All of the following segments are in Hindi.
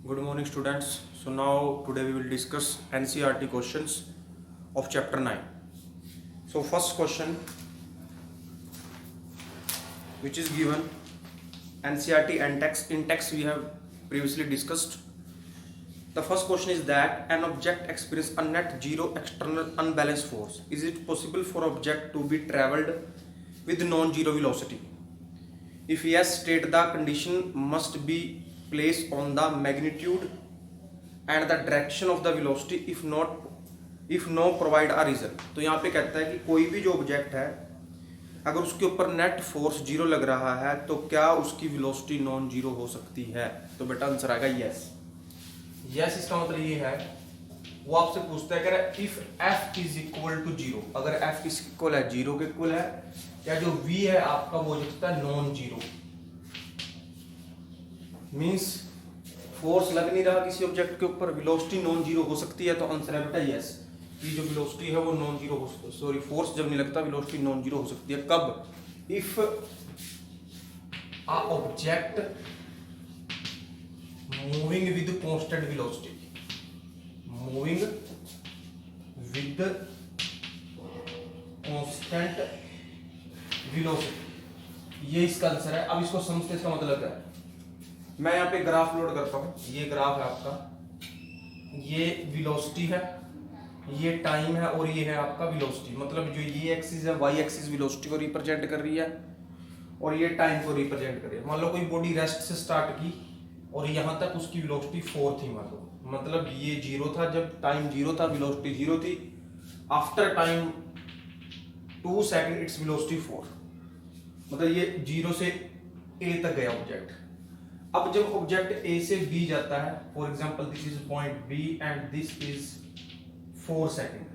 Good morning, students. So now today we will discuss NCERT questions of chapter 9. So first question, which is given NCERT and text. In text we have previously discussed. The first question is that an object experiences a net zero external unbalanced force. Is it possible for object to be traveled with non-zero velocity? If yes, state the condition must be placed on the magnitude and the direction of the velocity. If no, provide a reason. तो यहाँ पे कहता है कि कोई भी जो ऑब्जेक्ट है अगर उसके ऊपर नेट फोर्स जीरो लग रहा है तो क्या उसकी वेलोसिटी नॉन जीरो हो सकती है? तो बेटा आंसर आएगा यस। यस इसका मतलब ये है, वो आपसे पूछता है कि if F is equal to zero, अगर एफ किसके इक्वल है? जीरो के इक्वल है, या जो वी है आपका वो हो सकता है नॉन जीरो। मींस फोर्स लग नहीं रहा किसी ऑब्जेक्ट के ऊपर, वेलोसिटी नॉन जीरो हो सकती है। तो आंसर है बेटा यस, कि जो वेलोसिटी है वो नॉन जीरो हो सकती है। सॉरी, फोर्स जब नहीं लगता वेलोसिटी नॉन जीरो हो सकती है। कब? If a object moving with constant velocity, moving with constant velocity, ये इसका आंसर है। अब इसको समझते इसका मतलब क्या है। मैं यहाँ पे ग्राफ लोड करता हूँ, ये ग्राफ है आपका, ये वेलोसिटी है, ये टाइम है और ये है आपका वेलोसिटी। मतलब जो ये एक्सिस है वाई एक्सिस वेलोसिटी को रिप्रेजेंट कर रही है और ये टाइम को रिप्रेजेंट कर रही है। मान लो कोई बॉडी रेस्ट से स्टार्ट की और यहाँ तक उसकी वेलोसिटी 4 थी, मान लो, मतलब ये जीरो था जब टाइम जीरो था, वेलोसिटी जीरो थी। After time 2 second its velocity 4, मतलब ये जीरो से ए तक गया ऑब्जेक्ट। अब जब ऑब्जेक्ट ए से बी जाता है, for example this is point B and this is 4 second,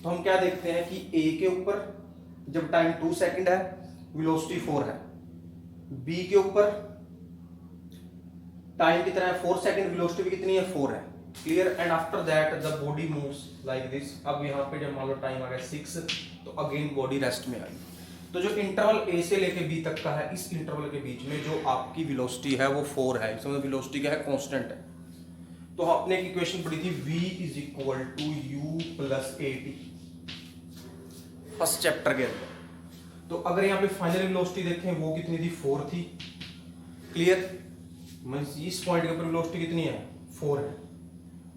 तो हम क्या देखते हैं कि ए के ऊपर जब टाइम 2 सेकंड है वेलोसिटी 4 है, बी के ऊपर टाइम कितना है 4 सेकंड, वेलोसिटी भी कितनी है 4 है। Clear? And after that the body moves like this. अब यहाँ पे जब मान लो टाइम आ गया 6, तो अगेन बॉडी रेस्ट में आई। तो जो इंटरवल ए से लेके बी तक का है, इस इंटरवल के बीच में जो आपकी वेलोसिटी है वो 4 है। इसमें वेलोसिटी क्या है? कांस्टेंट है। तो आपने एक इक्वेशन पढ़ी थी v is equal to u plus a t, first chapter के अंदर। तो अगर यहाँ पे फाइनल वेलोसिटी देखें वो कितनी थी? 4 थी। क्लियर? मींस इस पॉइंट के ऊपर वेलोसिटी कितनी है? 4 है।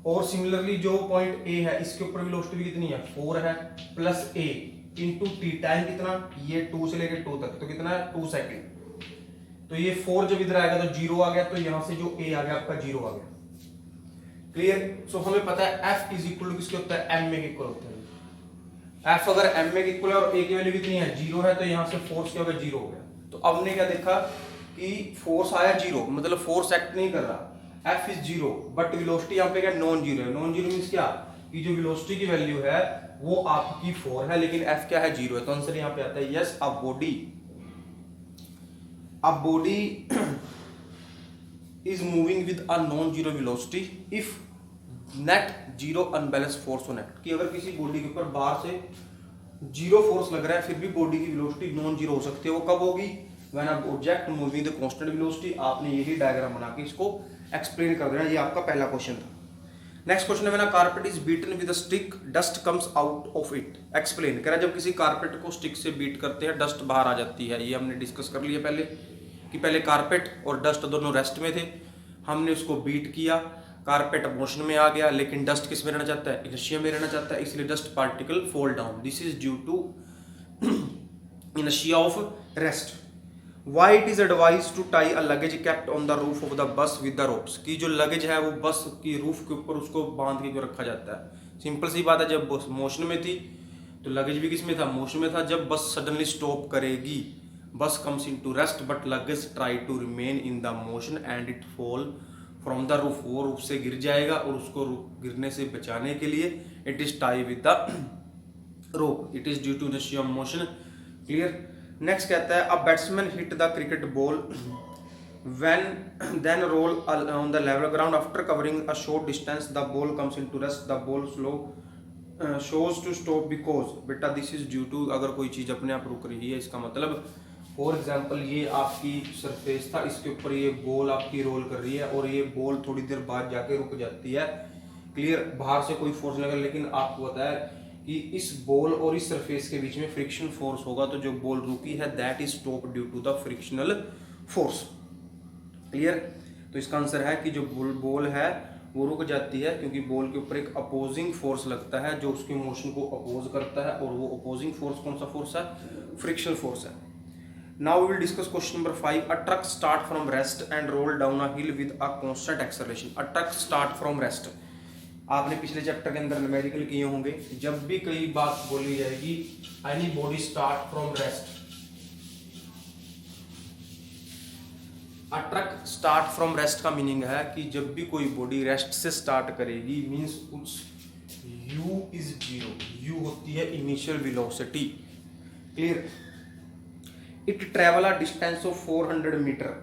और सिमिलरली जो पॉइंट ए है इसके ऊपर वेलोसिटी भी कितनी है? 4 है प्लस ए इंटू टी। टाइम कितना? ये 2 से लेकर 2 तक, तो कितना है? 2 सेकंड। तो ये 4 जब इधर आएगा तो 0 आ गया, तो यहां से जो ए आ गया आपका 0 आ गया। क्लियर? सो हमें पता है एफ इज इक्वल टू किसके होता है? एम में इक्वल होता है। एफ अगर एम में इक्वल है और ए की वैल्यू कितनी है? 0 है, तो यहां से फोर्स क्या हो गया? 0 हो गया। तो अब हमने क्या देखा कि फोर्स आया 0, मतलब फोर्स एक्ट नहीं कर रहा, एफ इज 0, बट वेलोसिटी यहाँ पे क्या? नॉन जीरो है। नॉन जीरो मींस क्या? कि जो वेलोसिटी की वैल्यू है वो आपकी 4 है, लेकिन एफ क्या है? 0 है। तो आंसर यहाँ पे आता है yes, a body is moving with a non-zero velocity if net zero unbalanced force on it। कि अगर किसी बॉडी के ऊपर बाहर से जीरो फोर्स लग रहा है फिर भी बॉडी की वेलोसिटी नॉन जीरो हो सकती है। वो कब होगी? When a object moving the constant velocity. आपने यही डायग्राम बना के इसको एक्सप्लेन कर देना। ये आपका पहला क्वेश्चन था। नेक्स्ट क्वेश्चन है, when a carpet is beaten with a stick dust comes out of it. Explain. कह रहा है जब किसी कारपेट को स्टिक से बीट करते हैं डस्ट बाहर आ जाती है। ये हमने डिस्कस कर लिया पहले कि पहले कारपेट और डस्ट दोनों रेस्ट में थे, हमने उसको बीट किया, कारपेट मोशन में आ गया, लेकिन डस्ट किस में रहना चाहता है? इनर्शिया में रहना चाहता है, इसलिए dust particle fall down. This is due to inertia of rest. Why it is advised to tie a luggage kept on the roof of the bus with the ropes। की जो लगेज है वो बस की रूफ के ऊपर उसको बांध के क्यों रखा जाता है? सिंपल सी बात है, जब बस मोशन में थी तो लगेज भी किस में था? मोशन में था। जब बस सडनली स्टॉप करेगी, bus comes into rest but luggage try to remain in the motion and it fall from the roof. वो रूफ से गिर जाएगा और उसको गिरने से बचाने के लिए it is tie with the rope. It is due to inertia of motion. Clear? Next कहता है, a batsman hit the cricket ball when then roll on the level ground after covering a short distance the ball comes into rest the ball slow shows to stop because. बेटा दिस इज ड्यू टू, अगर कोई चीज अपने आप रुक रही है इसका मतलब फॉर एग्जाम्पल ये आपकी सरफेस था, इसके ऊपर ये बॉल आपकी रोल कर रही है और ये बॉल थोड़ी देर बाद जाके रुक जाती है। क्लियर, बाहर से कोई फोर्स लगा, लेकिन आपको पता है कि इस बॉल और इस सरफेस के बीच में फ्रिक्शन फोर्स होगा, तो जो बॉल रुकी है that is stop due to the frictional force. Clear, तो इसका आंसर है कि जो बॉल है वो रुक जाती है क्योंकि बॉल के ऊपर एक अपोजिंग फोर्स लगता है जो उसके मोशन को अपोज करता है, और वो अपोजिंग फोर्स कौन सा फोर्स है? फ्रिक्शनल फोर्स है। Now we will discuss question number 5। A truck start from rest and roll down a hill with a constant acceleration. A truck start from rest, आपने पिछले चैप्टर के अंदर न्यूमेरिकल किए होंगे। जब भी कई बात बोली जाएगी any body start from rest, a truck start from rest का मीनिंग है कि जब भी कोई बॉडी रेस्ट से स्टार्ट करेगी मींस उस u इज 0, u होती है initial velocity. Clear, it travel a distance of 400 metre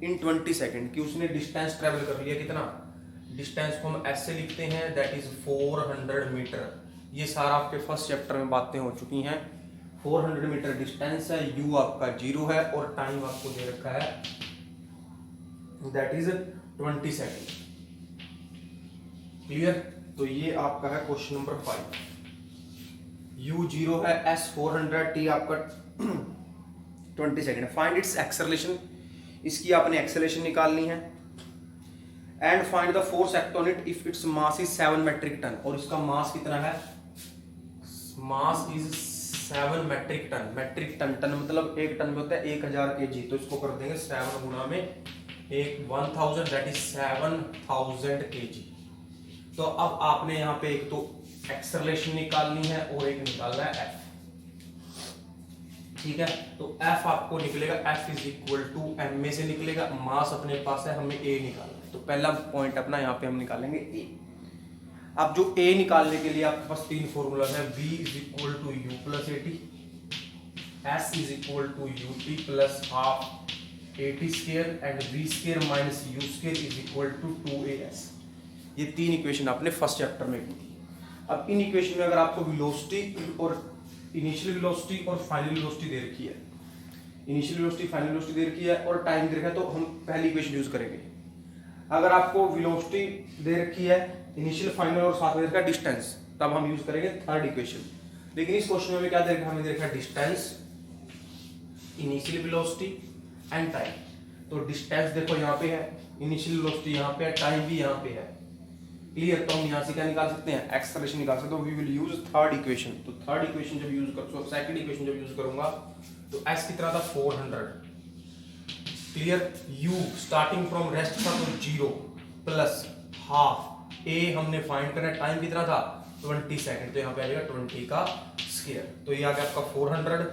in 20 second, कि उसने डिस्टेंस ट्रेवल कर लिया कितना? डिस्टेंस को हम ऐसे लिखते हैं दैट इज 400 मीटर। ये सारा आपके फर्स्ट चैप्टर में बातें हो चुकी हैं। 400 मीटर डिस्टेंस है, u आपका 0 है और टाइम आपको दे रखा है दैट इज 20 सेकेंड। क्लियर, तो ये आपका है क्वेश्चन नंबर 5। u 0 है, s 400, t आपका 20 सेकेंड। फाइंड इट्स एक्सेलरेशन, इसकी आपने एक्सेलरेशन निकालनी है। And find the force act on it if it's mass is 7 metric ton, और इसका मास कितना है? Mass is 7 metric ton. Metric ton, ton मतलब एक टन में होता है 1000 kg, तो इसको कर देंगे 7 गुना में 1000 दैट इज 7000 kg। तो अब आपने यहाँ पे एक तो एक्सेलरेशन निकालनी है और एक निकालना है f। ठीक है, तो f आपको निकलेगा, f is equal to ma से निकलेगा, मास अपने पास है, हमें a निकालना है। तो पहला पॉइंट अपना यहाँ पे हम निकालेंगे a। अब जो a निकालने के लिए आपके पास 3 फॉर्मूला है, v is equal to u plus at, s is equal to ut plus half at square and v square minus u square is equal to 2as। ये 3 इक्वेशन आपने फर्स्ट चैप्टर में की थी। अब इन इक्वेशन में अगर आपको वेलोसिटी और इनिशियल वेलोसिटी और फाइनल वेलोसिटी दे रखी है, इनिशियल वेलोसिटी फाइनल वेलोसिटी दे रखी है और टाइम दे रखा है, तो हम पहली इक्वेशन यूज करेंगे। अगर आपको वेलोसिटी दे रखी है, इनिशियल फाइनल और साथ में दे रखा है डिस्टेंस, तब हम यूज करेंगे थर्ड इक्वेशन। लेकिन इस क्वेश्चन में क्या दे रखा है? हमें दे रखा है distance, initial velocity and time. तो डिस्टेंस देखो यहाँ पे है, इनिशियल वेलोसिटी यहाँ पे है, टाइम भी यहाँ पे है। क्लियर, तो हम यहाँ से क्या निकाल सकते हैं? एक्सेलरेशन निकाल सकते हैं। We will use third equation. तो थर्ड इक्वेशन जब यूज कर, सेकंड इक्वेशन जब यूज करूंगा तो s कितना था? 400। Clear, u starting from rest था तो 0 प्लस हाफ, a हमने फाइंड करना, टाइम कितना था? 20 सेकंड, तो यहाँ पे आ जाएगा 20 का स्क्वायर। तो ये आ गया आपका 400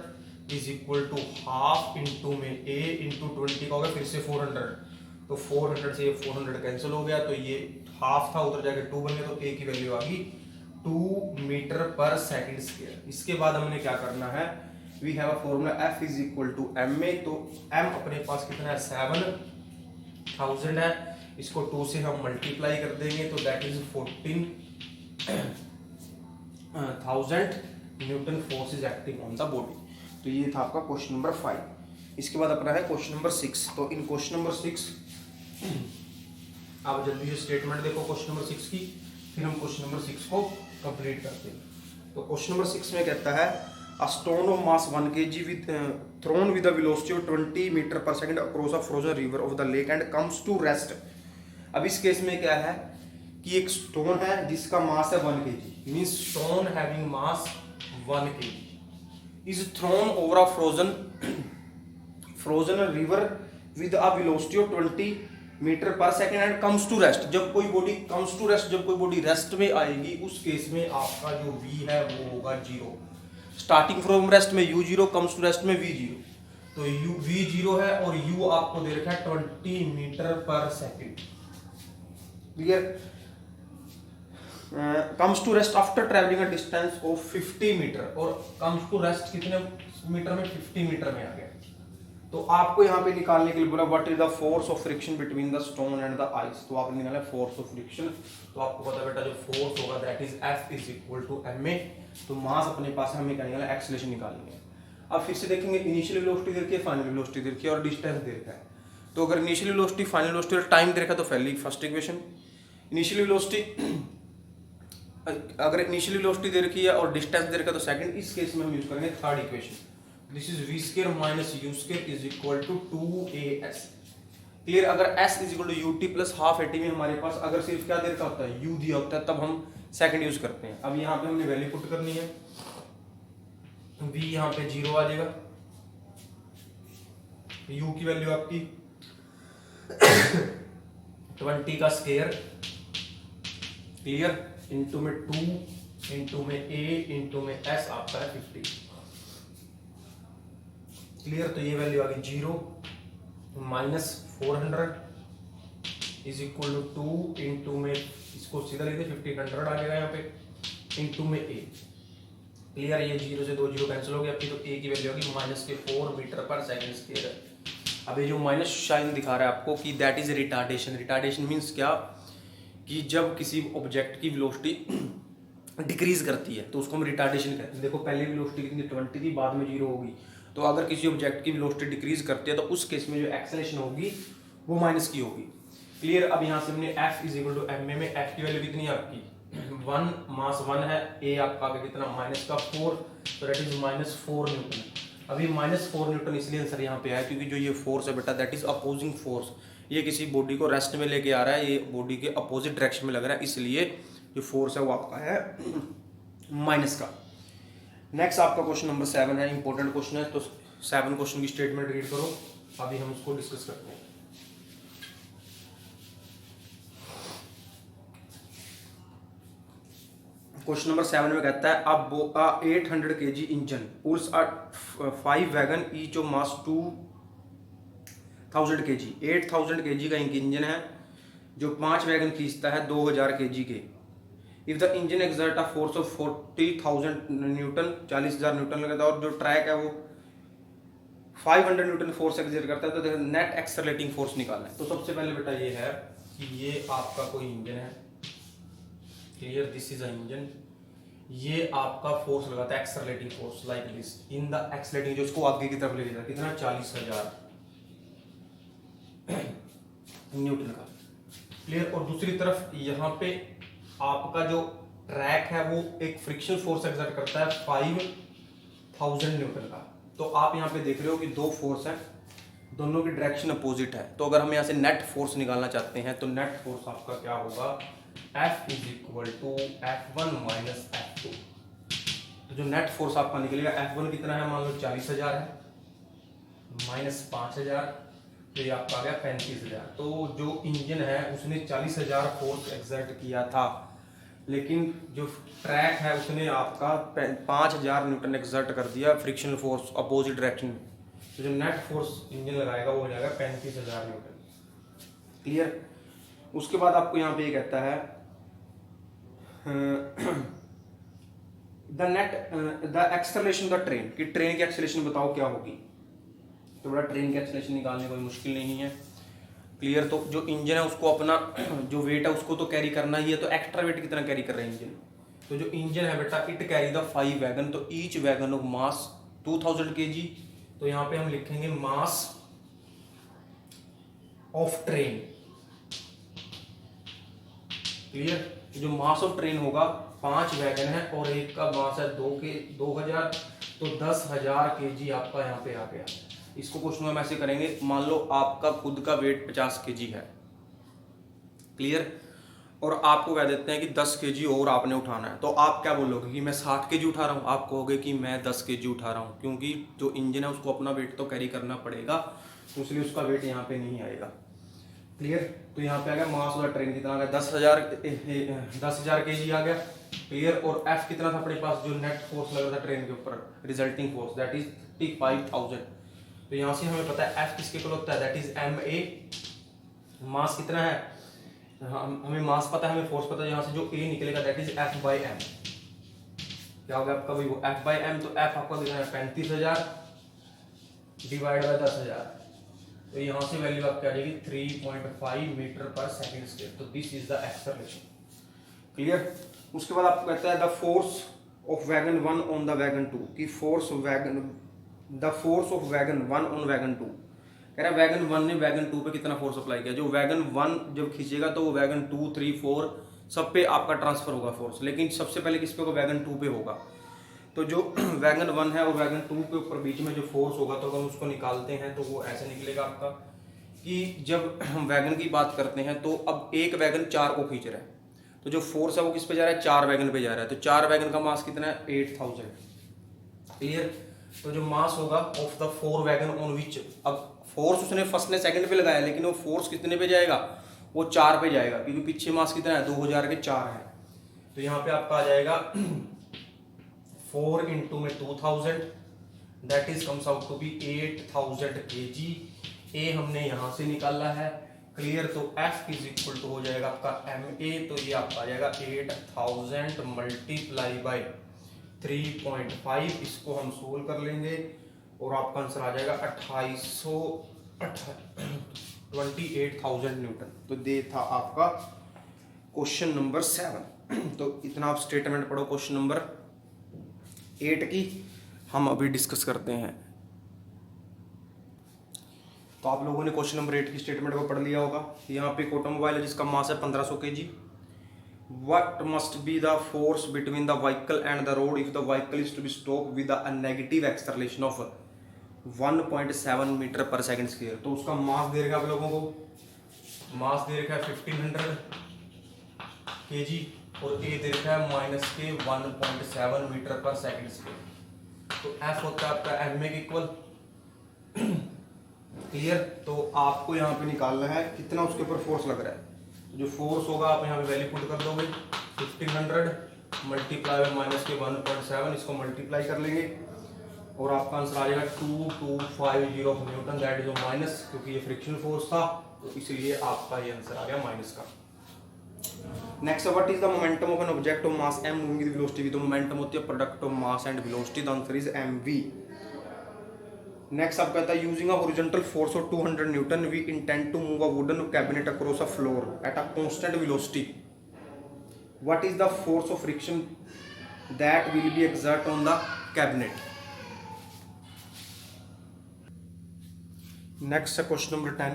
is equal to half into में a इंटू 20 का होगा, फिर से 400, तो 400 से 400 कैंसिल हो गया, तो ये हाफ था उधर जाके 2 बन गया, तो a की वैल्यू आ गई 2 मीटर पर सेकंड स्क्वायर। इसके बाद हमने क्या करना है? We have a formula f is equal to ma। तो m अपने पास कितना है? 7000 है, इसको 2 से हम मल्टीप्लाई कर देंगे तो that is 14000 Newton force is acting on the body. तो ये था आपका क्वेश्चन नंबर 5। इसके बाद अपना है क्वेश्चन नंबर 6। तो इन क्वेश्चन नंबर 6 आप जल्दी से स्टेटमेंट देखो क्वेश्चन नंबर 6 की, फिर हम क्वेश्चन नंबर 6 को कंप्लीट करते हैं। तो क्वेश्चन नंबर 6 में कहता है a stone of mass 1 kg with thrown with a velocity of 20 metre per second across a frozen river of the lake and comes to rest. अब इस केस में क्या है कि एक स्टोन है जिसका मास है 1 kg, means stone having mass 1 kg is thrown over a frozen river with a velocity of 20 metre पर second and comes to rest. जब कोई बॉडी कम्स टू रेस्ट, जब कोई बॉडी रेस्ट में आएगी, उस केस में आपका जो v है वो होगा 0। स्टार्टिंग फ्रॉम रेस्ट में u 0, कम्स टू रेस्ट में v 0। तो v 0 है और u आपको दे रखा है 20 मीटर पर second. Clear, comes to rest after travelling a distance of 50 metre, और कम्स टू रेस्ट कितने मीटर में? 50 मीटर में आ गया। तो आपको यहाँ पे निकालने के लिए बोला what is the force of friction between the stone and the ice. तो आपने निकाला फोर्स ऑफ फ्रिक्शन। तो आपको पता है बेटा जो फोर्स होगा that is F is equal to ma। तो मास अपने पास है, हमें क्या निकालना है? एक्सेलरेशन निकालनी है। अब फिर से देखेंगे इनिशियल वेलोसिटी दे रखी है, फाइनल वेलोसिटी दे रखी है और डिस्टेंस दे रखा है। तो अगर इनिशियल वेलोसिटी, फाइनल वेलोसिटी और टाइम दे रखा है तो पहली फर्स्ट इक्वेशन। इनिशियल वेलोसिटी, अगर इनिशियल वेलोसिटी दे रखी है और डिस्टेंस दे रखा है तो सेकंड। इस केस में हम यूज करेंगे third equation, this is v square minus u square is equal to 2as। Clear. अगर s is equal to ut plus half at में हमारे पास अगर सिर्फ क्या दे रखा होता है, u दिया होता है, तब हम सेकंड यूज करते हैं। अब यहाँ पे हमने वैल्यू पुट करनी है, v यहाँ पे 0 आ जाएगा, u की वैल्यू आपकी 20 का स्क्वायर, क्लियर, इनटू में 2 इनटू में a इनटू में s आपका है 50, क्लियर। तो ये वैल्यू आ गई 0 minus 400 is equal to 2 into में, इसको सीधा लिखते 1500 आ जाएगा यहाँ पे, इनटू में a, क्लियर। ये 0 से 2 0 कैंसिल हो गया, आपकी तो a की वैल्यू होगी माइनस के 4 मीटर पर सेकंड स्क्वायर है। अब ये जो माइनस साइन दिखा रहा है आपको कि that is retardation. Retardation means क्या, कि जब किसी ऑब्जेक्ट की वेलोसिटी डिक्रीज करती है तो उसको हम रिटार्डेशन कहते हैं। देखो पहले वेलोसिटी कितनी 20 थी, बाद में 0 होगी, तो अगर किसी ऑब्जेक्ट की वेलोसिटी डिक्रीज करती है तो उस केस में जो एक्सेलरेशन होगी वो माइनस की होगी, क्लियर। अब यहाँ से हमने f is equal to ma में f की वैल्यू कितनी है आपकी 1, मास 1 है, a आपका आगे कितना माइनस का 4, तो दैट इज माइनस 4 न्यूटन। अभी माइनस 4 न्यूटन इसलिए आंसर यहाँ पे आया क्योंकि जो ये फोर्स है बेटा दैट इज अपोजिंग फोर्स, ये किसी बॉडी को रेस्ट में लेके आ रहा है, ये बॉडी के अपोजिट डायरेक्शन में लग रहा है, इसलिए जो फोर्स है वो आपका है माइनस का। नेक्स्ट आपका क्वेश्चन नंबर 7 है, इंपॉर्टेंट क्वेश्चन है, तो 7 क्वेश्चन की स्टेटमेंट रीड करो, अभी हम उसको डिस्कस करते हैं। क्वेश्चन नंबर 7 में कहता है अब 800 kg engine pulls 5 wagon each of mass 2000 kg। 8000 kg का इंजन है जो 5 वैगन खींचता है 2000 kg के। If the engine exert a force of 40,000 newton, 40,000 newton लगता है, और जो ट्रैक है वो 500 न्यूटन फोर्स एक्सर्ट करता है, तो नेट एक्सेलरेटिंग फोर्स निकालना है। तो सबसे पहले बेटा ये है कि ये आपका कोई इंजन है, clear, this is a engine, ये आपका फोर्स लगाता है accelerating force like this in the accelerating, जो इसको आगे की तरफ ले जाता है, कितना 40,000 न्यूटन का, क्लियर। और दूसरी तरफ यहाँ पे आपका जो ट्रैक है वो एक फ्रिक्शन फोर्स एक्सर्ट करता है 5,000 न्यूटन का। तो आप यहाँ पे देख रहे हो कि दो फोर्स हैं, दोनों की डायरेक्शन अपोजिट है। तो अगर हम यहाँ से नेट फोर्स निकालना चाहते हैं तो नेट फोर्स आपका क्या होगा, F is equal to F1 minus F2। तो जो नेट फोर्स आपका निकलेगा, F1 कितना है, मान लो 40,000 है, माइनस 5,000, तो ये आपका आ गया 35,000। तो जो इंजन है उसने 40,000 फोर्स एक्सर्ट किया था, लेकिन जो ट्रैक है उसने आपका 5,000 न्यूटन एक्सर्ट कर दिया फ्रिक्शनल फोर्स अपोजिट डायरेक्शन में। तो जो नेट फोर्स इंजन लगाएगा वो हो जाएगा 35,000 न्यूटन, क्लियर। उसके बाद आपको यहाँ पे ये कहता है द एक्सेलरेशन द ट्रेन, कि ट्रेन की एक्सेलरेशन बताओ क्या होगी। तो बड़ा ट्रेन की एक्सेलरेशन निकालने कोई मुश्किल नहीं है, क्लियर। तो जो इंजन है उसको अपना जो वेट है उसको तो कैरी करना ही है, तो एक्स्ट्रा वेट कितना कैरी कर रहा है इंजन। तो जो इंजन है बेटा इट कैरी द 5 वैगन, तो each wagon of mass 2000 kg। तो यहाँ पे हम लिखेंगे मास ऑफ ट्रेन, क्लियर। जो मास ऑफ ट्रेन होगा 5 वैगन है और एक का मास है 2000, तो 10,000 kg आपका यहाँ पे आ गया। इसको क्वेश्चन में ऐसे करेंगे, मान लो आपका खुद का वेट 50 kg है, क्लियर, और आपको कह देते हैं कि 10 kg और आपने उठाना है, तो आप क्या बोलोगे कि मैं 60 kg उठा रहा हूँ, आप कहोगे कि मैं 10 kg उठा रहा हूँ, क्योंकि जो इंजन है उसको अपना वेट तो कैरी करना पड़ेगा, तो इसलिए उसका वेट यहाँ पे नहीं आएगा, क्लियर। तो यहाँ पे आ गया मास ऑफ द ट्रेन कितना आ गया 10,000 kg आ गया, क्लियर। और F कितना था अपने पास, जो नेट फोर्स लग रहा था ट्रेन के ऊपर, रिजल्टिंग फोर्स दैट इज 35,000। तो यहाँ से हमें पता है F किसके इक्वल होता है, दैट इज ma। मास कितना है, हमें मास पता है, हमें फोर्स पता है, यहाँ से जो A निकलेगा that is F by m। क्या होगा आपका भाई वो F बाई m, तो F आपका कितना है 35,000 डिवाइड बाय 10,000, तो यहाँ से वैल्यू आपकी आ जाएगी 3.5 मीटर पर सेकंड स्क्वायर। तो this is the acceleration, clear. उसके बाद आपको कहता है the force of wagon 1 on the wagon 2, कि force wagon the force of wagon 1 on wagon 2। कह रहा है वैगन 1 ने वैगन 2 पे कितना फोर्स अप्लाई किया। जो वैगन 1 जब खींचेगा तो वो वैगन 2, 3, 4 सब पे आपका ट्रांसफर होगा फोर्स, लेकिन सबसे पहले किस पे होगा, वैगन 2 पे होगा। तो जो वैगन 1 है वो वैगन 2 के ऊपर बीच में जो फोर्स होगा, तो अगर हम उसको निकालते हैं तो वो ऐसे निकलेगा आपका कि जब हम वैगन की बात करते हैं तो अब एक वैगन 4 को खींच रहा है, तो जो फोर्स है वो किस पे जा रहा है, 4 वैगन पे जा रहा है। तो 4 वैगन का मास कितना है, 8000। क्लियर। तो जो मास होगा of the 4 wagon on which, अब फोर्स उसने फर्स्ट ने सेकंड पे लगाया, लेकिन वो फोर्स कितने पे जाएगा, वो 4 पे जाएगा, क्योंकि पीछे मास कितना है, 2000 के 4 है। तो यहाँ पे आपका आ जाएगा 4 इंटू में 2000, that is comes out to be 8000 kg। ए हमने यहाँ से निकाला है। क्लियर। तो F इज इक्वल टू हो जाएगा आपका MA, तो ये आपका आ जाएगा 8000 मल्टीप्लाई बाई 3.5। इसको हम सोल्व कर लेंगे और आपका आंसर आ जाएगा 28,000 न्यूटन। तो ये था आपका क्वेश्चन नंबर 7। तो इतना आप स्टेटमेंट पढ़ो। क्वेश्चन नंबर 8 की हम अभी डिस्कस करते हैं। तो आप लोगों ने क्वेश्चन नंबर 8 की स्टेटमेंट को पढ़ लिया होगा। यहाँ पे एक ऑटोमोबाइल है जिसका मास है 1500 kg। What must be the force between the vehicle and the road if the vehicle is to be stopped with a negative acceleration of 1.7 metre per second square. तो उसका मास दे रखा है आप लोगों को, मास दे रखा है 1500 kg और ए दे रखा है माइनस के 1.7 मीटर पर सेकंड स्क्वायर। तो एफ होता है आपका एम ए के इक्वल। क्लियर। तो आपको यहाँ पे निकालना है कितना उसके ऊपर फोर्स लग रहा है। जो फोर्स होगा आप यहाँ पे वैल्यू पुट कर दोगे, 1500 मल्टीप्लाई बाय माइनस के 1.7, इसको मल्टीप्लाई कर लेंगे और आपका आंसर आ जाएगा 2250 न्यूटन, दैट इज माइनस, क्योंकि ये फ्रिक्शन फोर्स था तो इसलिए आपका ये आंसर आ गया माइनस का। Next, what is the momentum of an object of mass m moving with velocity. तो मोमेंटम होती है product of mass and velocity, the answer is mv। Next आप कहता है using a horizontal force of 200 newton we intend to move a wooden cabinet across a floor at a constant velocity. What is the force of friction that will be exert on the cabinet. Next question number 10,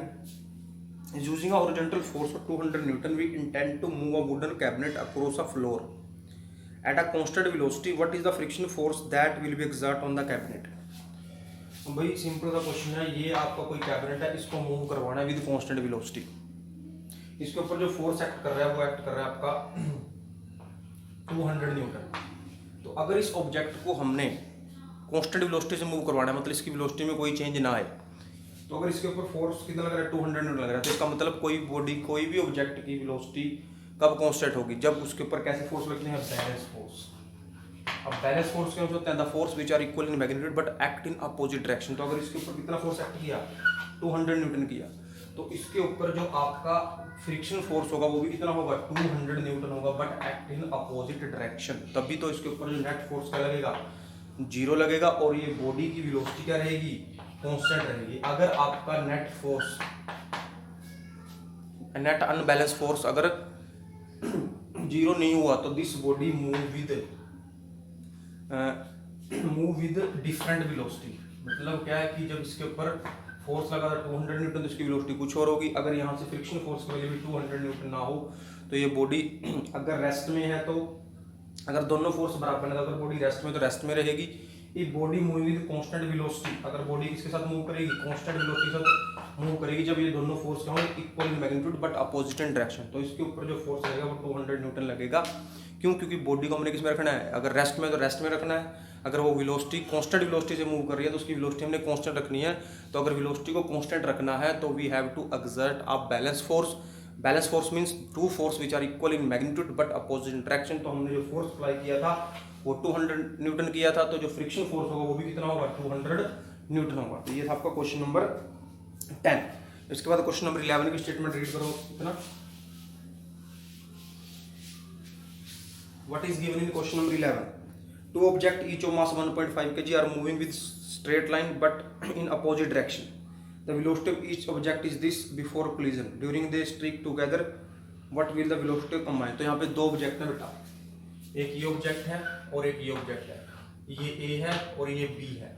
using a horizontal force of 200 Newton, we intend to move a wooden cabinet across a floor at a constant velocity. What is the friction force that will be exerted on the cabinet? भाई सिंपल सा क्वेश्चन है। ये आपका कोई कैबिनेट है, इसको मूव करवाना है विद कांस्टेंट वेलोसिटी। इसके ऊपर जो फोर्स एक्ट कर रहा है वो एक्ट कर रहा है आपका 200 न्यूटन। तो अगर इस ऑब्जेक्ट को हमने कांस्टेंट वेलोसिटी से मूव करवाना है, मतलब इसकी वेलोसिटी में कोई चेंज ना आए, तो अगर इसके ऊपर फोर्स कितना लग रहा है, 200 न्यूटन लग रहा है, तो इसका मतलब कोई बॉडी, कोई भी ऑब्जेक्ट की वेलोसिटी कब कांस्टेंट होगी, जब उसके ऊपर कैसे फोर्स लगते हैं, बैलेंस फोर्स। अब बैलेंस फोर्स क्या होते हैं, the force which are equal in magnitude but act in opposite direction. तो अगर इसके ऊपर कितना फोर्स एक्ट किया, 200 न्यूटन किया, तो इसके ऊपर जो आपका फ्रिक्शन फोर्स होगा वो भी कितना होगा, 200 न्यूटन होगा, but act in opposite direction. तभी तो इसके ऊपर जो नेट फोर्स क्या लगेगा, 0 लगेगा, और ये बॉडी की वेलोसिटी क्या रहेगी, कांस्टेंट रहेगी। अगर आपका net force, net unbalance force अगर 0 नहीं हुआ तो this body move with different velocity. मतलब क्या है कि जब इसके ऊपर फोर्स लगा 200 न्यूटन तो इसकी वेलोसिटी कुछ और होगी। अगर यहाँ से फ्रिक्शन फोर्स की वजह भी 200 न्यूटन ना हो तो ये बॉडी अगर रेस्ट में है, तो अगर दोनों फोर्स बराबर है, अगर बॉडी रेस्ट में तो रेस्ट में रहेगी। ये body move with constant velocity, अगर बॉडी किसके साथ मूव करेगी, कांस्टेंट वेलोसिटी के साथ मूव करेगी, जब ये दोनों फोर्स क्या होंगे, equal in magnitude but opposite in direction. तो इसके ऊपर जो फोर्स लगेगा वो 200 न्यूटन लगेगा। क्यों? क्योंकि बॉडी को हमने किस में रखना है, अगर रेस्ट में तो रेस्ट में रखना है। अगर वो वेलोसिटी कांस्टेंट वेलोसिटी से मूव कर रही है तो उसकी वेलोसिटी हमने कांस्टेंट रखनी है। तो अगर वेलोसिटी को कांस्टेंट रखना है तो we have to exert a balance force. Balance force means two force which are equal in magnitude but opposite in direction. तो हमने जो फोर्स अप्लाई किया था वो 200 न्यूटन किया था, तो जो फ्रिक्शन फोर्स होगा वो भी कितना होगा, 200 न्यूटन होगा। तो ये था आपका क्वेश्चन नंबर 10। इसके बाद क्वेश्चन नंबर 11 की स्टेटमेंट रीड करो कितना। What is given in question number 11? Two objects each of mass 1.5 kg are moving with straight line but in opposite direction. The velocity of each object is this before collision. During they streak together, what will the velocity combine? तो यहाँ पे दो ऑब्जेक्ट है बेटा, एक ये ऑब्जेक्ट है और एक ये ऑब्जेक्ट है। ये A है और ये B है।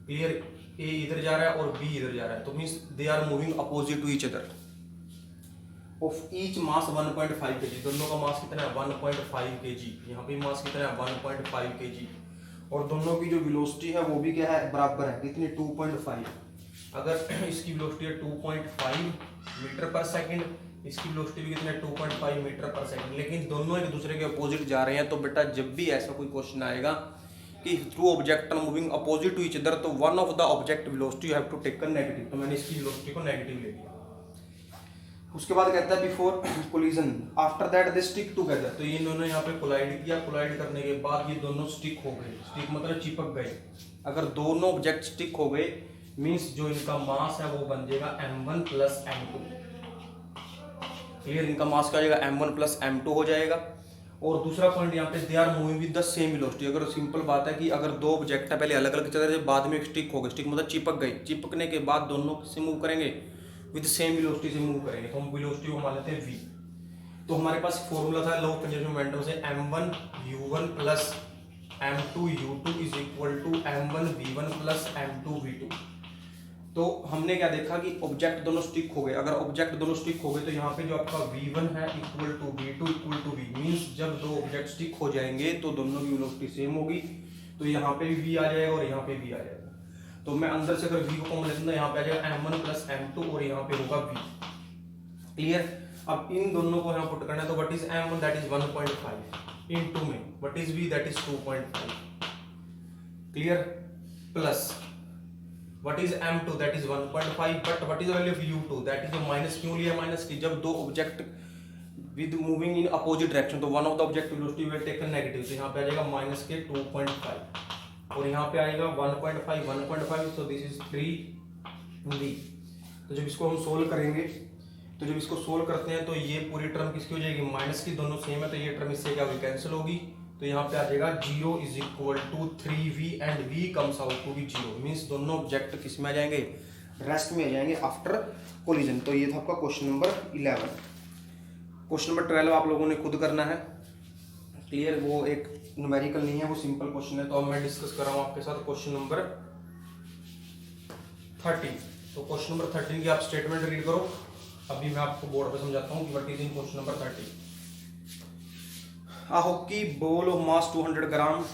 क्लियर, ए इधर जा रहा है और बी इधर जा रहा है, तो means they are moving opposite to each other. Of each mass 1.5 kg, दोनों का मास कितना है 1.5 kg, यहाँ पे मास कितना है 1.5 kg, और दोनों की जो वेलोसिटी है वो भी क्या है बराबर है, कितनी 2.5। अगर इसकी वेलोसिटी है 2.5 मीटर पर सेकंड, इसकी वेलोसिटी भी कितनी है 2.5 मीटर पर सेकंड, लेकिन दोनों एक दूसरे के अपोजिट जा रहे हैं, तो बेटा जब भी ऐसा कोई क्वेश्चन आएगा कि two object are moving opposite to each other, तो one of the object velocity you have to take negative, तो मैंने इसकी वेलोसिटी को नेगेटिव ले लिया। उसके बाद कहता है before collision after that they stick together, तो ये दोनों यहाँ पे कोलाइड किया, कोलाइड करने के बाद ये दोनों स्टिक हो गए, स्टिक मतलब चिपक गए। अगर दोनों ऑब्जेक्ट स्टिक हो गए मींस जो इनका मास है वो बन जाएगा m1 प्लस m2। क्लियर, इनका मास क्या हो जाएगा m1 प्लस m2 हो जाएगा। और दूसरा पॉइंट यहाँ पे they are moving with the same velocity. अगर सिंपल बात है कि अगर दो ऑब्जेक्ट है पहले अलग अलग चल रहे, बाद में स्टिक हो गए, स्टिक मतलब चिपक गई, चिपकने के बाद दोनों से मूव करेंगे विद सेम वेलोसिटी से मूव करेंगे, तो हम वेलोसिटी को मान लेते हैं v। तो हमारे पास फॉर्मूला था लॉ ऑफ कंजर्वेशन मोमेंटम से m1 u1 plus m2 u2 is equal to m1 v1 plus m2 v2। तो हमने क्या देखा कि ऑब्जेक्ट दोनों स्टिक हो गए। अगर ऑब्जेक्ट दोनों स्टिक हो गए तो यहाँ पे जो आपका v1 है equal to v2 equal to v, means जब दो ऑब्जेक्ट स्टिक हो जाएंगे तो दोनों की वेलोसिटी सेम होगी, तो यहाँ पे भी v आ जाएगा और यहाँ पे v आ जाएगा। तो मैं अंदर से अगर v को कॉमन लेता हूं, यहाँ पे आ जाएगा m1 प्लस m2 और यहाँ पे होगा v। क्लियर, अब इन दोनों को यहाँ पुट करना है, तो what is m1 that is 1.5 into में what is v that is 2.5। Clear, plus what is m2 that is 1.5, but what is the value of u2 that is minus, क्यों लिया माइनस की, जब दो object with moving in opposite direction तो one of the object velocity will taken negative, तो यहाँ पे आ जाएगा माइनस के 2.5 और यहाँ पे आएगा 1.5 तो दिस इज 3v। तो जब इसको हम सोल्व करेंगे, तो जब इसको सोल्व करते हैं तो ये पूरी टर्म किसकी हो जाएगी माइनस की, दोनों सेम है तो ये टर्म इससे क्या होगी कैंसिल होगी, तो यहाँ पे आ जाएगा 0 is equal to 3v and v comes out to be 0, means दोनों ऑब्जेक्ट किस में आ जाएंगे रेस्ट में आ जाएंगे आफ्टर कोलिजन। तो ये था आपका क्वेश्चन नंबर 11। क्वेश्चन नंबर 12 आप लोगों ने खुद करना है। क्लियर, वो एक न्यूमेरिकल नहीं है, वो सिंपल क्वेश्चन है। तो अब मैं डिस्कस कर रहा हूँ आपके साथ क्वेश्चन नंबर 13। तो क्वेश्चन नंबर 13 की आप स्टेटमेंट रीड करो, अभी मैं आपको बोर्ड पे समझाता हूँ कि what is in question number 13। A hockey ball of mass 200 gram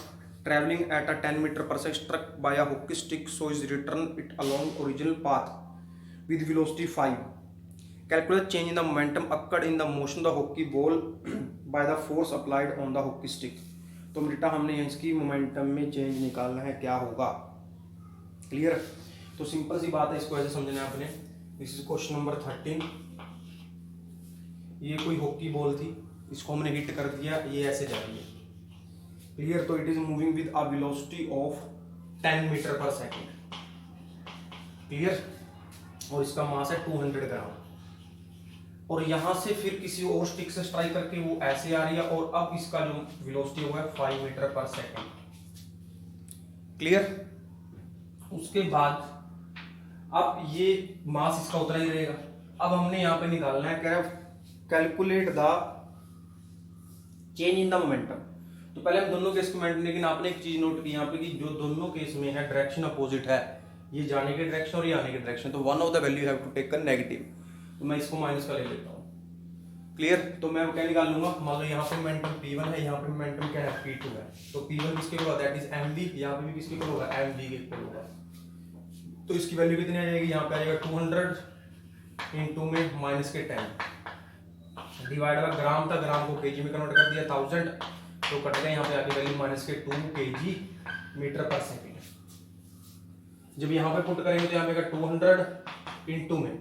traveling at a 10 meter per second struck by a hockey stick, so is return it along original path with velocity 5. Calculate change in the momentum occurred in the motion of the hockey ball by the force applied on the hockey stick. तो बेटा हमने इसकी मोमेंटम में चेंज निकालना है, क्या होगा। क्लियर, तो सिंपल सी बात है, इसको ऐसे समझना है आपने। This is question number 13। ये कोई हॉकी बॉल थी, इसको हमने हिट कर दिया, ये ऐसे जा रही है। क्लियर, तो it is moving with a velocity of 10 metre per second. Clear, और इसका मास है 200 ग्राम, और यहां से फिर किसी और स्टिक से स्ट्राइक करके वो ऐसे आ रही है, और अब इसका जो वेलोसिटी हुआ है 5 मीटर पर सेकंड। क्लियर, उसके बाद अब ये मास इसका उतना ही रहेगा। अब हमने यहाँ पे निकालना है calculate the change in the momentum. तो पहले हम दोनों केस को मोमेंटम, लेकिन आपने एक चीज नोट की यहाँ पे कि जो दोनों केस में है डायरेक्शन अपोजिट है, ये जाने के डायरेक्शन और ये आने के डायरेक्शन, तो one of the value have to taken negative, तो मैं इसको माइनस का ले लेता हूँ। क्लियर, तो मैं क्या निकाल लूंगा, मान लो यहाँ पे मोमेंटम P1 है, यहाँ पे मोमेंटम क्या है P2 है, तो P1 किसके इक्वल होगा दैट इज mv, यहाँ पे भी किसके इक्वल होगा mv के इक्वल होगा। तो इसकी वैल्यू कितनी आ जाएगी, यहाँ पे आ जाएगा 200 इंटू में माइनस के 10 डिवाइड बाय ग्राम था, ग्राम को केजी में कन्वर्ट कर दिया 1000, तो कट गया यहाँ पे आके वैल्यू माइनस के 2 kg मीटर पर सेकेंड। जब यहाँ पे पुट करेंगे तो यहाँ पे 200 इंटू में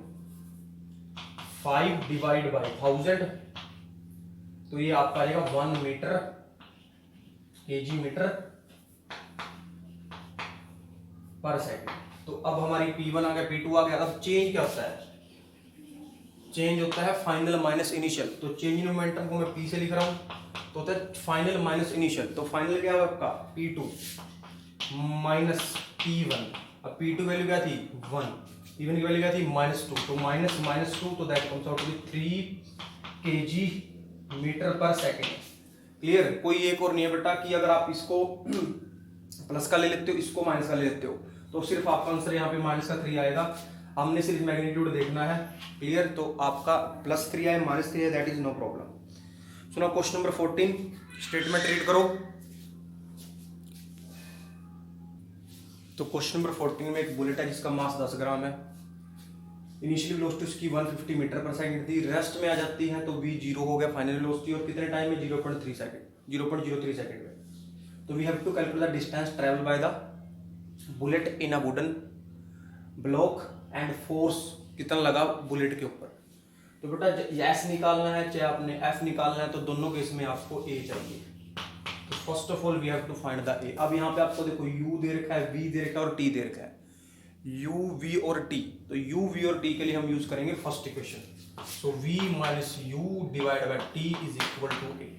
5 डिवाइड बाय 1000, तो ये आपका आ जाएगा 1 मीटर केजी मीटर पर सेकेंड। तो अब हमारी P1 आ गया, P2 आ गया। अब चेंज क्या होता है, चेंज होता है फाइनल माइनस इनिशियल। तो चेंज इन मोमेंटम को मैं P से लिख रहा हूं, तो होता है फाइनल माइनस इनिशियल। तो फाइनल क्या हुआ आपका P2 माइनस P1। अब P2 वैल्यू क्या थी 1, P1 की वैल्यू क्या थी -2, तो माइनस माइनस 2, तो that comes out to be 3 kg metre पर सेकेंड। क्लियर, कोई एक और नहीं है बेटा कि अगर आप इसको प्लस का ले लेते हो, इसको माइनस का ले लेते हो, तो सिर्फ आपका आंसर यहाँ पे -3 आएगा। हमने सिर्फ मैग्नीट्यूड देखना है, क्लियर। तो आपका +3 आए -3 आए, दैट इज नो प्रॉब्लम। सुनो क्वेश्चन नंबर 14, स्टेटमेंट रीड करो। तो क्वेश्चन नंबर 14 में एक बुलेट है जिसका मास 10 ग्राम है। इनिशियल वेलोसिटी उसकी 150 मीटर पर सेकंड थी, रेस्ट में आ जाती है तो v 0 हो गया फाइनल वेलोसिटी, और कितने टाइम में 0.03 सेकंड में। तो we have to calculate the distance travel by the bullet in a wooden block and force कितना लगा बुलेट के ऊपर। तो बेटा एस निकालना है चाहे आपने एफ निकालना है, तो दोनों केस में आपको ए चाहिए। तो first of all we have to find the a. अब यहाँ पे आपको देखो u दे रखा है, v दे रखा है और t दे रखा है, u v और t। तो u v और t के लिए हम यूज करेंगे first equation. So v minus u divide by t is equal to a।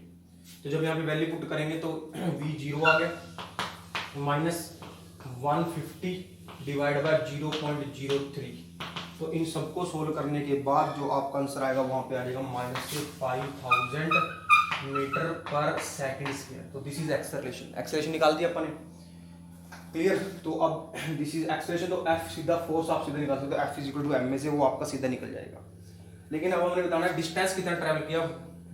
तो जब यहाँ पे वैल्यू पुट करेंगे तो v 0 आ गया, माइनस 150 डिवाइड बाय 0.03। तो इन सबको सोल्व करने के बाद जो आपका आंसर आएगा वहां पे आ जाएगा -5000 मीटर पर सेकंड स्क्वायर। तो दिस इज एक्सेलरेशन निकाल दिया अपन ने, क्लियर। तो अब दिस इज एक्सेलरेशन, तो एफ सीधा फोर्स आप सीधा निकाल सकते हो, F is equal to m से वो आपका सीधा निकल जाएगा। लेकिन अब हमने बताना है डिस्टेंस कितना ट्रैवल किया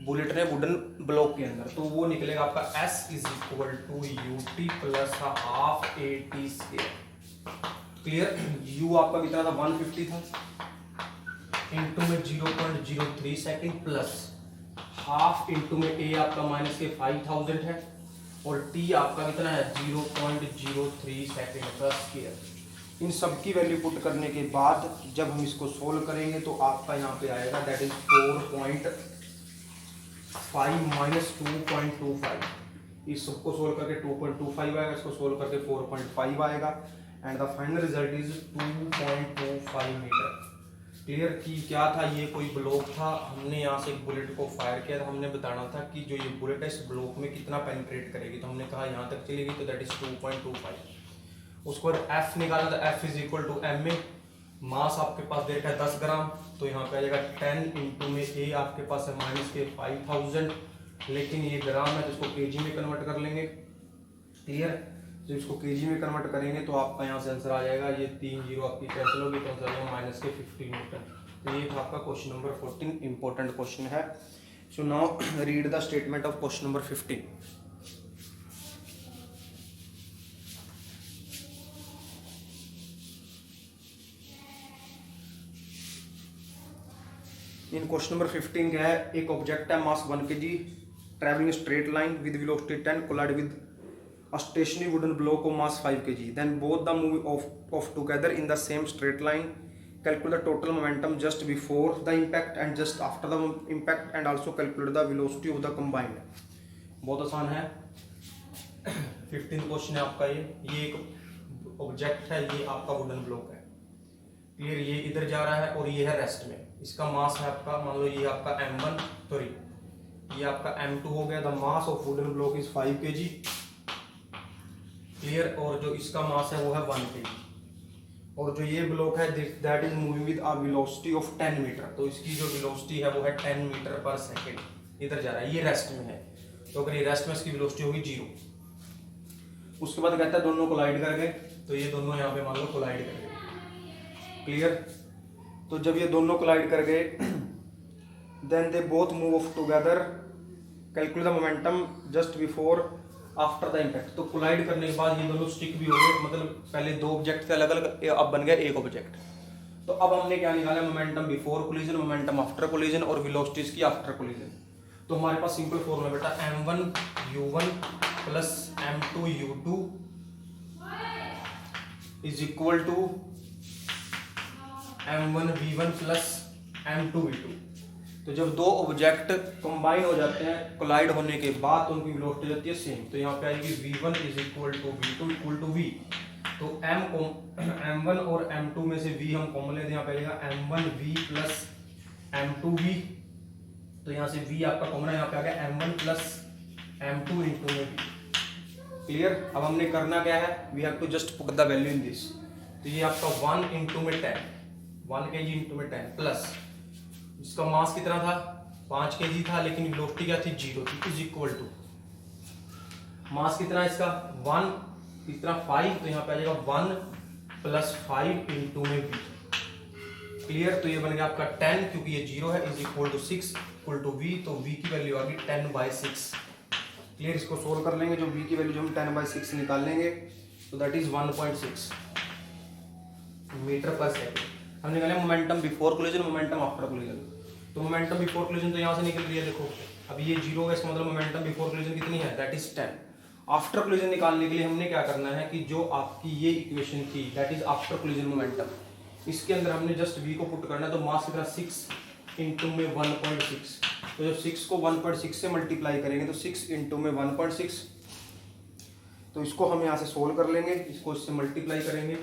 बुलेट ने वुडन ब्लॉक के अंदर, तो वो निकलेगा आपका s is equal to ut plus half at square, clear. u आपका कितना था 150 था, इनटू में 0.03 सेकंड प्लस हाफ इनटू में a आपका माइनस के 5000 है, और t आपका कितना है 0.03 सेकंड का स्क्वायर। इन सब की वैल्यू पुट करने के बाद जब हम इसको सोल्व करेंगे तो आपका यहाँ पे आएगा दैट इज 4.5 माइनस 2.25। इस सबको सोल्व करके 2.25 आएगा, इसको सोल्व करके 4.5 आएगा, and the final result is 2.25 metre, clear. कि क्या था, ये कोई ब्लॉक था, हमने यहाँ से एक बुलेट को फायर किया था, हमने बताना था कि जो ये बुलेट है इस ब्लॉक में कितना पेनिट्रेट करेगी, तो हमने कहा यहाँ तक चलेगी, तो दैट इज 2.25। उसके बाद एफ निकाला था, F is equal to m में, मास आपके पास दे रखा है 10 ग्राम, तो यहाँ पे आ जाएगा 10 इंटू में ए आपके पास है माइनस के 5000, लेकिन ये ग्राम है तो इसको केजी में कन्वर्ट कर लेंगे, क्लियर। जब इसको केजी में कन्वर्ट करेंगे तो आपका यहाँ से आंसर आ जाएगा, ये 3 जीरो आपकी कैंसिल होगी तो आंसर आएगा माइनस के 15 न्यूटन। तो ये था आपका क्वेश्चन नंबर 14, इंपॉर्टेंट क्वेश्चन है। So now read the statement of question number 15। In question number 15 क्या है, एक ऑब्जेक्ट है mass 1 kg travelling straight line with velocity 10 collide with a stationary wooden block of mass 5 kg, then both the move off together in the same straight line. Calculate the total momentum just before the impact and just after the impact, and also calculate the velocity of the combined. बहुत आसान है। 15 क्वेश्चन है आपका। ये एक ऑब्जेक्ट है, ये आपका वुडन ब्लॉक है, क्लियर। ये इधर जा रहा है और ये है रेस्ट में, इसका मास है आपका, मान लो ये आपका m1, सॉरी ये आपका m2 हो गया। The mass of wooden block is 5 kg, clear. और जो इसका मास है वो है 1 kg, और जो ये ब्लॉक है that is moving with a velocity of 10 metre, तो इसकी जो वेलोसिटी है वो है 10 मीटर पर सेकंड, इधर जा रहा है, ये रेस्ट में है, तो अगर ये रेस्ट में इसकी वेलोसिटी होगी 0। उसके बाद कहता है दोनों कोलाइड कर गए, तो ये दोनों यहाँ पे मान लो कोलाइड कर गए, क्लियर। तो जब ये दोनों कोलाइड कर गए then they both move off together, calculate the momentum just before after the impact. तो कोलाइड करने के बाद ये दोनों स्टिक भी हो गए, मतलब पहले दो ऑब्जेक्ट थे अलग अलग, अब बन गया एक ऑब्जेक्ट। तो अब हमने क्या निकाला, momentum before collision, momentum after collision और वेलोसिटीज की आफ्टर कोलिजन। तो हमारे पास सिंपल फॉर्मूला बेटा m1 u1 plus m2 u2 is equal to m1 v1 plus m2 v2। तो जब दो ऑब्जेक्ट कंबाइन हो जाते हैं कोलाइड होने के बाद तो उनकी वेलोसिटी जाती है सेम, तो यहाँ पे आएगी v1 is equal to v2 equal to v। तो m1 और m2 में से v हम कॉमन लेते हैं, यहाँ पे आएगा m1 v plus m2 v, तो यहाँ से v आपका कॉमन है, यहाँ पे आ गया m1 प्लस m2 इंटू में v, क्लियर। अब हमने करना क्या है, we have to just put the value in this. तो ये आपका 1 इंटू में 10, 1 kg इंटू में 10 प्लस इसका मास कितना था 5 kg था, लेकिन वेलोसिटी क्या थी 0 थी, इज इक्वल टू मास कितना है इसका 1, इतना 5, तो यहाँ पे आ जाएगा 1 प्लस 5 इंटू में v। क्लियर, तो ये बन गया आपका 10, क्योंकि ये 0 है, is equal to 6 equal to v, तो v की वैल्यू आ गई 10/6। क्लियर, इसको सोल्व कर लेंगे, जो v की वैल्यू जो हम 10/6 निकाल लेंगे, तो दैट इज 1.6 मीटर पर सेकेंड। हम निकाले momentum before collision, momentum after collision. तो मोमेंटम बिफोर कोलिजन तो यहाँ से निकल रही है, देखो अब ये 0 है, इसका मतलब मोमेंटम बिफोर कोलिजन कितनी है, दैट इज 10। आफ्टर कोलिजन निकालने के लिए हमने क्या करना है कि जो आपकी ये इक्वेशन थी that is after collision momentum, इसके अंदर हमने जस्ट v को पुट करना है। तो मास कितना 6 इंटू में 1.6, तो जब 6 को 1.6 से मल्टीप्लाई करेंगे तो 6 इंटू में 1.6, तो इसको हम यहाँ से सोल्व कर लेंगे, इसको इससे मल्टीप्लाई करेंगे।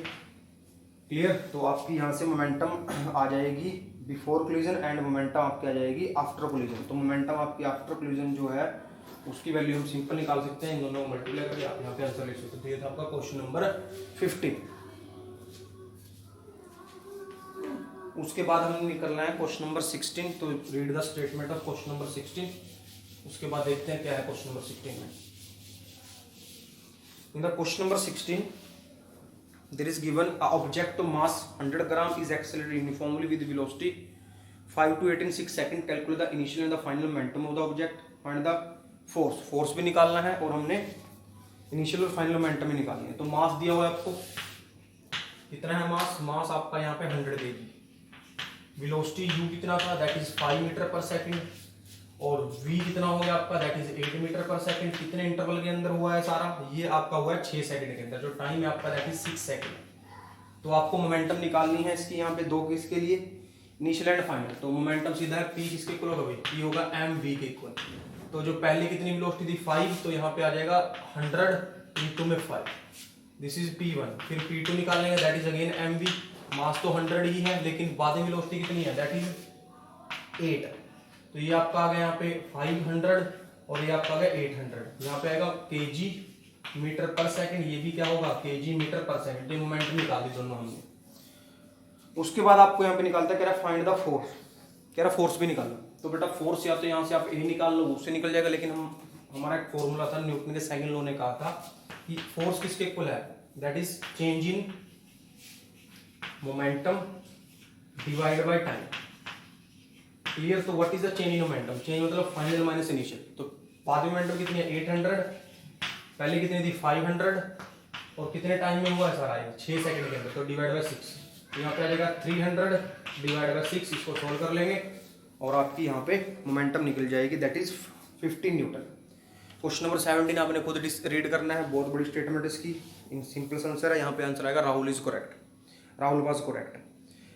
क्लियर, तो आपकी यहाँ से मोमेंटम आ जाएगी बिफोर कोलिजन एंड मोमेंटम आपकी आ जाएगी आफ्टर कोलिजन। तो मोमेंटम आपकी आफ्टर कोलिजन जो है उसकी वैल्यू हम सिंपल निकाल सकते हैं, इन दोनों को मल्टीप्लाई करके आप यहाँ पे आंसर लिख सकते हैं। तो ये था आपका क्वेश्चन नंबर 15। उसके बाद हमें निकलना है क्वेश्चन नंबर 16। तो read the statement of question number 16, उसके बाद देखते हैं क्या है क्वेश्चन नंबर 16 में। In the question number 16 there is given a object of mass 100 gram is accelerated uniformly with velocity 5 to 8 in 6 second. Calculate the initial and the final momentum of the object. Find the force. force भी निकालना है और हमने इनिशियल और फाइनल मोमेंटम भी निकालनी है। तो मास दिया हुआ है आपको, कितना है मास, मास आपका यहाँ पे 100 kg। वेलोसिटी u कितना था, that is 5 metre per second, और v कितना हो गया आपका, that is 8 metre per second. कितने इंटरवल के अंदर हुआ है सारा, ये आपका हुआ है 6 सेकंड के अंदर, जो टाइम है आपका दैट इज 6 सेकंड। तो आपको मोमेंटम निकालनी है इसकी यहाँ पे दो किसके लिए, इनिशियल एंड फाइनल। तो मोमेंटम सीधा है p किसके इक्वल होगा, p होगा mv के इक्वल। तो जो पहले कितनी वेलोसिटी थी 5, तो यहाँ पे आ जाएगा 100 इंटू में 5, दिस इज p1। फिर p2 निकालेंगे, दैट इज अगेन mv। मास तो 100 ही है, लेकिन बाद में वेलोसिटी कितनी है, दैट इज 8। तो ये आपका आ गया यहाँ पे 500 और ये आपका आ गया 800। यहाँ पे आएगा केजी मीटर पर सेकंड, ये भी क्या होगा केजी मीटर पर सेकंड। तो मोमेंटम निकाल दी दोनों हमने। उसके बाद आपको यहाँ पे निकालता है, कह रहा फाइंड द फोर्स, कह रहा फोर्स भी निकालो। तो बेटा फोर्स या तो यहाँ से आप ए निकाल लो, उससे निकल जाएगा, लेकिन हमारा एक फॉर्मूला था, न्यूटन के सेकंड लॉ ने कहा था कि फोर्स किसके इक्वल है, that is change in momentum divide by time. Clear, तो what is the change in momentum, change मतलब फाइनल माइनस इनिशियल। तो बाद में मोमेंटम कितनी है 800, पहले कितनी थी 500, और कितने टाइम में हुआ है सारा ये 6 सेकंड के अंदर, तो डिवाइड बाय 6। तो यहाँ पे आ जाएगा 300 डिवाइड बाय 6, इसको सोल्व कर लेंगे और आपकी यहाँ पे मोमेंटम निकल जाएगी, that is 15 Newton. Question number 17 आपने खुद रीड करना है, बहुत बड़ी स्टेटमेंट इसकी, इन सिंपल आंसर है। यहाँ पे आंसर आएगा Rahul is correct, Rahul was correct.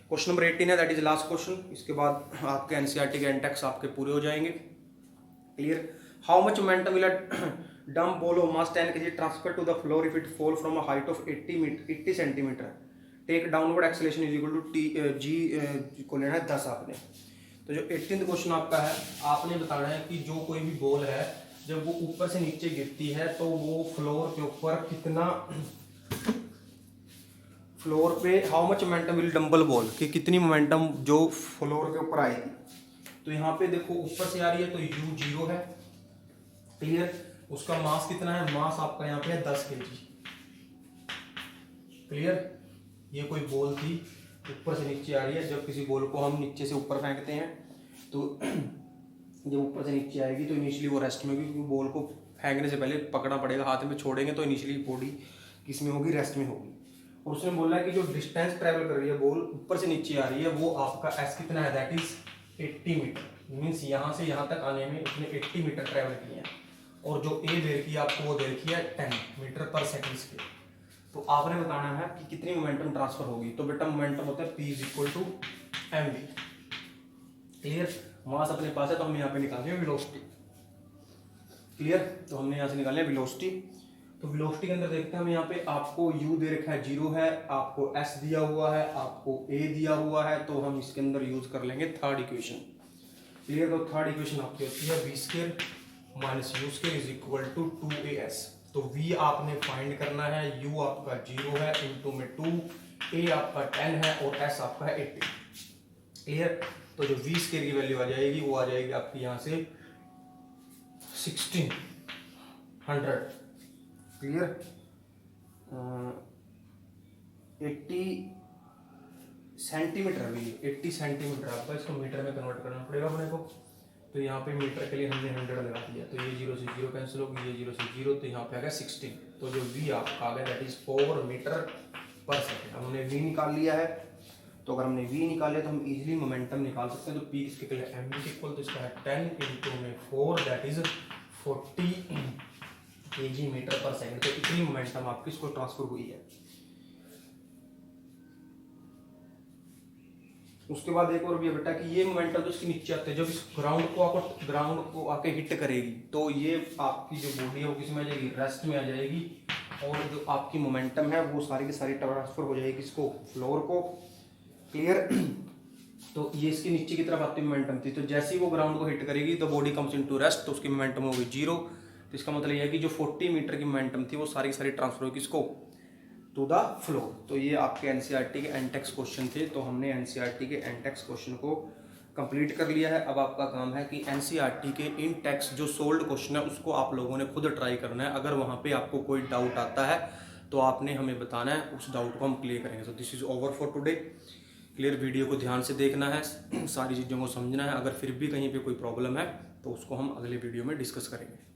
Question number 18 है, दैट इज लास्ट क्वेश्चन। इसके बाद आपके एनसीईआरटी के एनटेक्स आपके पूरे हो जाएंगे। Clear, how much momentum will a dump ball of mass 10 kg transfer to the floor if it fall from a height of 80 centimetre, take downward acceleration is equal to g को लेना है 10 आपने। तो जो 18th क्वेश्चन आपका है, आपने बताना है कि जो कोई भी बॉल है जब वो ऊपर से नीचे गिरती है तो वो फ्लोर के ऊपर कितना, फ्लोर पे how much momentum will dumbbell ball, कि कितनी मोमेंटम जो फ्लोर के ऊपर आएगी। तो यहाँ पे देखो ऊपर से आ रही है तो u 0 है। क्लियर, उसका मास कितना है, मास आपका यहाँ पे है 10 kg। क्लियर, ये कोई बॉल थी ऊपर से नीचे आ रही है, जब किसी बॉल को हम नीचे से ऊपर फेंकते हैं तो जब ऊपर से नीचे आएगी तो इनिशियली वो रेस्ट में होगी, क्योंकि बॉल को फेंकने से पहले पकड़ना पड़ेगा, हाथ में छोड़ेंगे तो इनिशियली बॉडी किस में होगी, रेस्ट में होगी। और उसने बोला है कि जो डिस्टेंस ट्रैवल कर रही है बॉल ऊपर से नीचे आ रही है वो आपका एस कितना है, दैट इज 80 मीटर। मीन्स यहाँ से यहाँ तक आने में उसने 80 मीटर ट्रैवल किए हैं, और जो ए दे रखी है आपको वो दे रखी है 10 मीटर पर सेकेंड स्क्वायर। तो आपने बताना है कि कितनी मोमेंटम ट्रांसफर होगी। तो बेटा मोमेंटम होता है P is equal to mv। Clear, mass अपने पास है तो हम यहाँ पे निकालेंगे वेलोसिटी। क्लियर, तो हमने यहाँ से निकाले वेलोसिटी। तो वेलोसिटी के अंदर देखते हैं हम यहाँ पे, आपको u दे रखा है 0 है, आपको s दिया हुआ है, आपको a दिया हुआ है, तो हम इसके अंदर यूज कर लेंगे थर्ड इक्वेशन। क्लियर, तो थर्ड इक्वेशन आपकी होती है v square minus u square is equal to 2as। तो v आपने फाइंड करना है, u आपका 0 है, इंटू में 2, a आपका 10 है और s आपका है 80। क्लियर, तो जो v स्क्वायर की वैल्यू आ जाएगी वो आ जाएगी आपकी यहाँ से 1600। क्लियर, 80 सेंटीमीटर है ये, 80 सेंटीमीटर आपका इसको मीटर में कन्वर्ट करना पड़ेगा अपने को। तो यहाँ पे मीटर के लिए हमने 100 लगा दिया, तो ये 0 से 0 कैंसिल होगी, ये 0 से 0, तो यहाँ पे आ गया 16। तो जो v आपका आ गया दैट इज 4 मीटर पर सेकेंड। अब हमने v निकाल लिया है, तो अगर हमने v निकाल लिया तो हम इजीली मोमेंटम निकाल सकते हैं। तो p किसके लिए mv के इक्वल, तो इसका है 10 इंटू में 4 दैट इज 40 kg मीटर पर सेकेंड। तो इतनी मोमेंटम आपकी इसको ट्रांसफर हुई है। उसके बाद एक और भी है बेटा कि ये मोमेंटम तो इसके नीचे आते हैं, जब इस ग्राउंड को आके हिट करेगी तो ये आपकी जो बॉडी है वो किस में आ जाएगी, रेस्ट में आ जाएगी, और जो आपकी मोमेंटम है वो सारी की सारी ट्रांसफर हो जाएगी इसको, फ्लोर को। क्लियर। तो ये इसके नीचे की तरफ आती मोमेंटम थी, तो जैसे ही वो ग्राउंड को हिट करेगी तो बॉडी कम्स इनटू रेस्ट, तो उसकी मोमेंटम होगी 0। तो इसका मतलब ये है कि जो 40 मीटर की मोमेंटम थी वो सारी की सारी ट्रांसफर होगी किसको, टू द फ्लोर। तो ये आपके एनसीईआरटी के एनटेक्स क्वेश्चन थे। तो हमने एनसीईआरटी के एनटेक्स क्वेश्चन को कंप्लीट कर लिया है। अब आपका काम है कि एनसीईआरटी के इन टेक्स्ट जो सोल्व्ड क्वेश्चन है उसको आप लोगों ने खुद ट्राई करना है। अगर वहाँ पे आपको कोई डाउट आता है तो आपने हमें बताना है, उस डाउट को हम क्लियर करेंगे। तो this is over for today. Clear, video को ध्यान से देखना है, सारी चीज़ों को समझना है। अगर फिर भी कहीं पे कोई प्रॉब्लम है तो उसको हम अगले वीडियो में डिस्कस करेंगे।